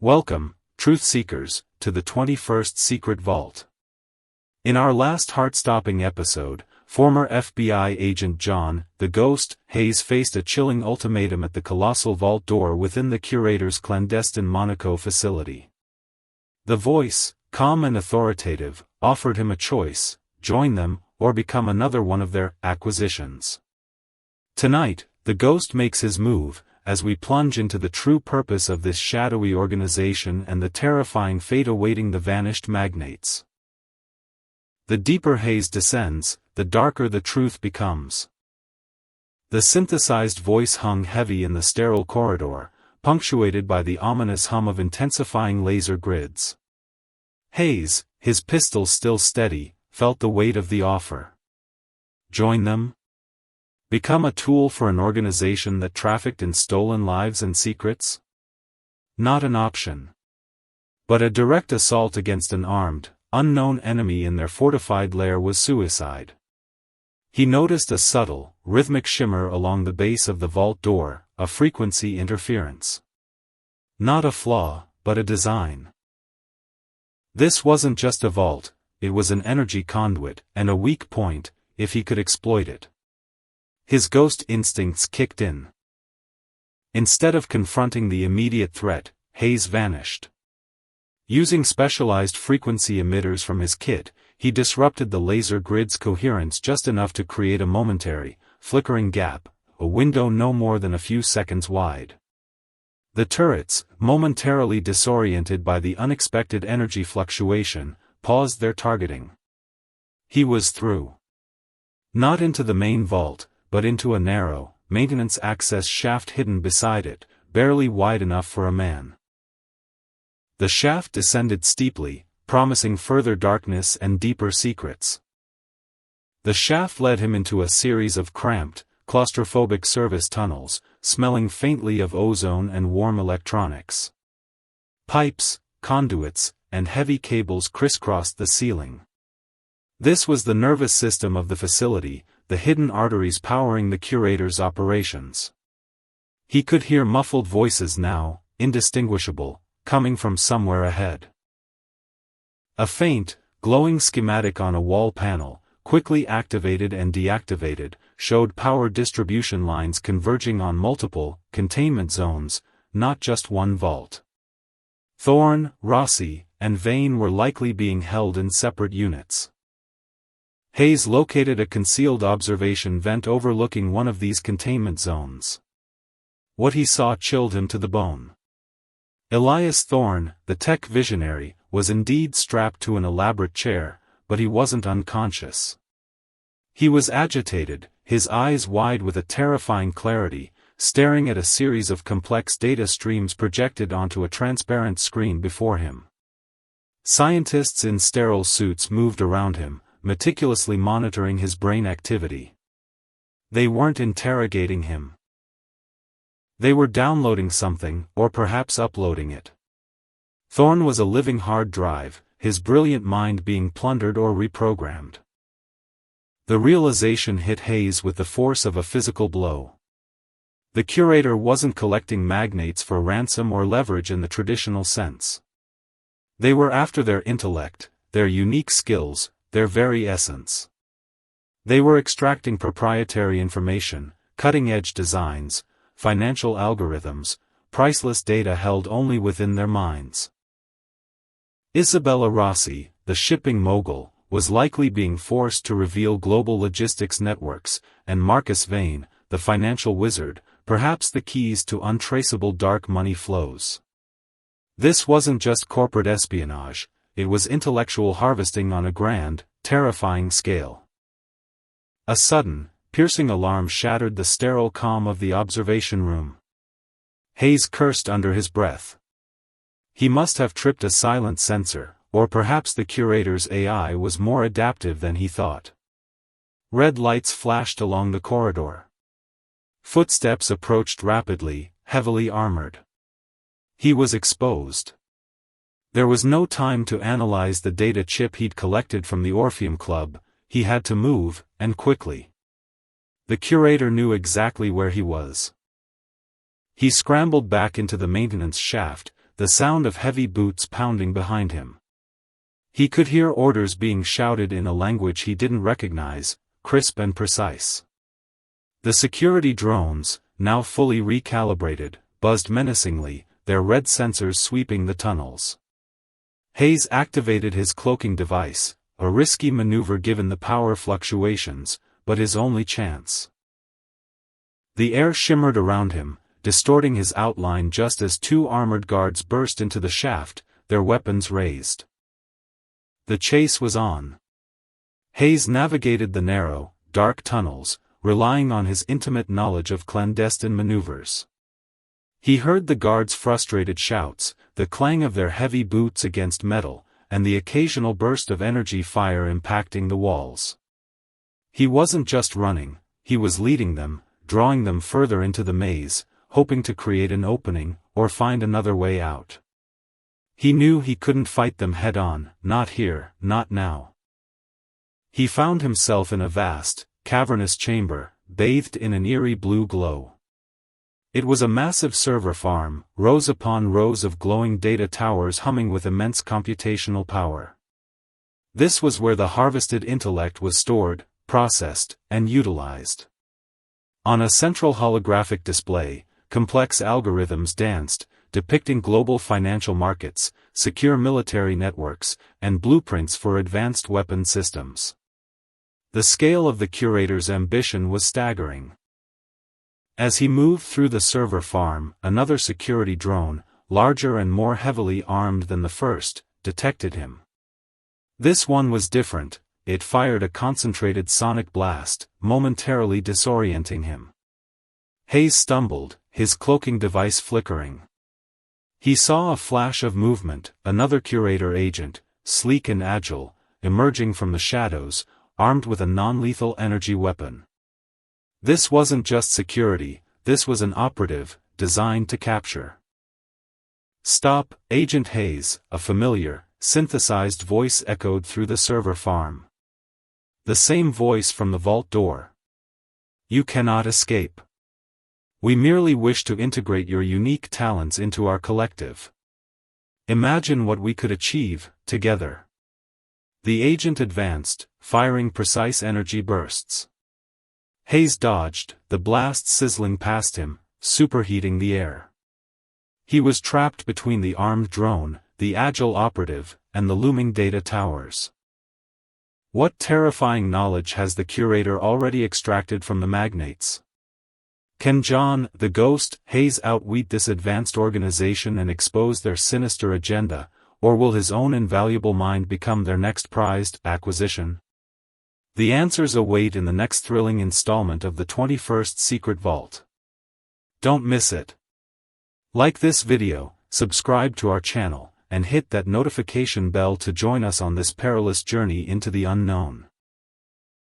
Welcome, truth seekers, to the 21st Secret Vault. In our last heart-stopping episode, former FBI agent John, the Ghost, Hayes faced a chilling ultimatum at the colossal vault door within the Curator's clandestine Monaco facility. The voice, calm and authoritative, offered him a choice: join them, or become another one of their acquisitions. Tonight, the Ghost makes his move, as we plunge into the true purpose of this shadowy organization and the terrifying fate awaiting the vanished Magnates. The deeper Hayes descends, the darker the truth becomes. The synthesized voice hung heavy in the sterile corridor, punctuated by the ominous hum of intensifying laser grids. Hayes, his pistol still steady, felt the weight of the offer. Join them? Become a tool for an organization that trafficked in stolen lives and secrets? Not an option. But a direct assault against an armed, unknown enemy in their fortified lair was suicide. He noticed a subtle, rhythmic shimmer along the base of the vault door, a frequency interference. Not a flaw, but a design. This wasn't just a vault, it was an energy conduit, and a weak point, if he could exploit it. His ghost instincts kicked in. Instead of confronting the immediate threat, Hayes vanished. Using specialized frequency emitters from his kit, he disrupted the laser grid's coherence just enough to create a momentary, flickering gap, a window no more than a few seconds wide. The turrets, momentarily disoriented by the unexpected energy fluctuation, paused their targeting. He was through. Not into the main vault, but into a narrow, maintenance access shaft hidden beside it, barely wide enough for a man. The shaft descended steeply, promising further darkness and deeper secrets. The shaft led him into a series of cramped, claustrophobic service tunnels, smelling faintly of ozone and warm electronics. Pipes, conduits, and heavy cables crisscrossed the ceiling. This was the nervous system of the facility, the hidden arteries powering the Curator's operations. He could hear muffled voices now, indistinguishable, coming from somewhere ahead. A faint, glowing schematic on a wall panel, quickly activated and deactivated, showed power distribution lines converging on multiple, containment zones, not just one vault. Thorne, Rossi, and Vane were likely being held in separate units. Hayes located a concealed observation vent overlooking one of these containment zones. What he saw chilled him to the bone. Elias Thorne, the tech visionary, was indeed strapped to an elaborate chair, but he wasn't unconscious. He was agitated, his eyes wide with a terrifying clarity, staring at a series of complex data streams projected onto a transparent screen before him. Scientists in sterile suits moved around him, meticulously monitoring his brain activity. They weren't interrogating him. They were downloading something, or perhaps uploading it. Thorne was a living hard drive, his brilliant mind being plundered or reprogrammed. The realization hit Hayes with the force of a physical blow. The Curator wasn't collecting magnates for ransom or leverage in the traditional sense. They were after their intellect, their unique skills, their very essence. They were extracting proprietary information, cutting-edge designs, financial algorithms, priceless data held only within their minds. Isabella Rossi, the shipping mogul, was likely being forced to reveal global logistics networks, and Marcus Vane, the financial wizard, perhaps the keys to untraceable dark money flows. This wasn't just corporate espionage, it was intellectual harvesting on a grand, terrifying scale. A sudden, piercing alarm shattered the sterile calm of the observation room. Hayes cursed under his breath. He must have tripped a silent sensor, or perhaps the Curator's AI was more adaptive than he thought. Red lights flashed along the corridor. Footsteps approached rapidly, heavily armored. He was exposed. There was no time to analyze the data chip he'd collected from the Orpheum Club, he had to move, and quickly. The Curator knew exactly where he was. He scrambled back into the maintenance shaft, the sound of heavy boots pounding behind him. He could hear orders being shouted in a language he didn't recognize, crisp and precise. The security drones, now fully recalibrated, buzzed menacingly, their red sensors sweeping the tunnels. Hayes activated his cloaking device, a risky maneuver given the power fluctuations, but his only chance. The air shimmered around him, distorting his outline just as two armored guards burst into the shaft, their weapons raised. The chase was on. Hayes navigated the narrow, dark tunnels, relying on his intimate knowledge of clandestine maneuvers. He heard the guards' frustrated shouts, the clang of their heavy boots against metal, and the occasional burst of energy fire impacting the walls. He wasn't just running, he was leading them, drawing them further into the maze, hoping to create an opening, or find another way out. He knew he couldn't fight them head-on, not here, not now. He found himself in a vast, cavernous chamber, bathed in an eerie blue glow. It was a massive server farm, rows upon rows of glowing data towers humming with immense computational power. This was where the harvested intellect was stored, processed, and utilized. On a central holographic display, complex algorithms danced, depicting global financial markets, secure military networks, and blueprints for advanced weapon systems. The scale of the curator's ambition was staggering. As he moved through the server farm, another security drone, larger and more heavily armed than the first, detected him. This one was different. It fired a concentrated sonic blast, momentarily disorienting him. Hayes stumbled, his cloaking device flickering. He saw a flash of movement, another curator agent, sleek and agile, emerging from the shadows, armed with a non-lethal energy weapon. This wasn't just security, this was an operative, designed to capture. "Stop, Agent Hayes," a familiar, synthesized voice echoed through the server farm. The same voice from the vault door. "You cannot escape. We merely wish to integrate your unique talents into our collective. Imagine what we could achieve, together." The agent advanced, firing precise energy bursts. Hayes dodged, the blast sizzling past him, superheating the air. He was trapped between the armed drone, the agile operative, and the looming data towers. What terrifying knowledge has the curator already extracted from the Magnates? Can John, the ghost, Hayes outwit this advanced organization and expose their sinister agenda, or will his own invaluable mind become their next prized acquisition? The answers await in the next thrilling installment of the 21st Secret Vault. Don't miss it. Like this video, subscribe to our channel, and hit that notification bell to join us on this perilous journey into the unknown.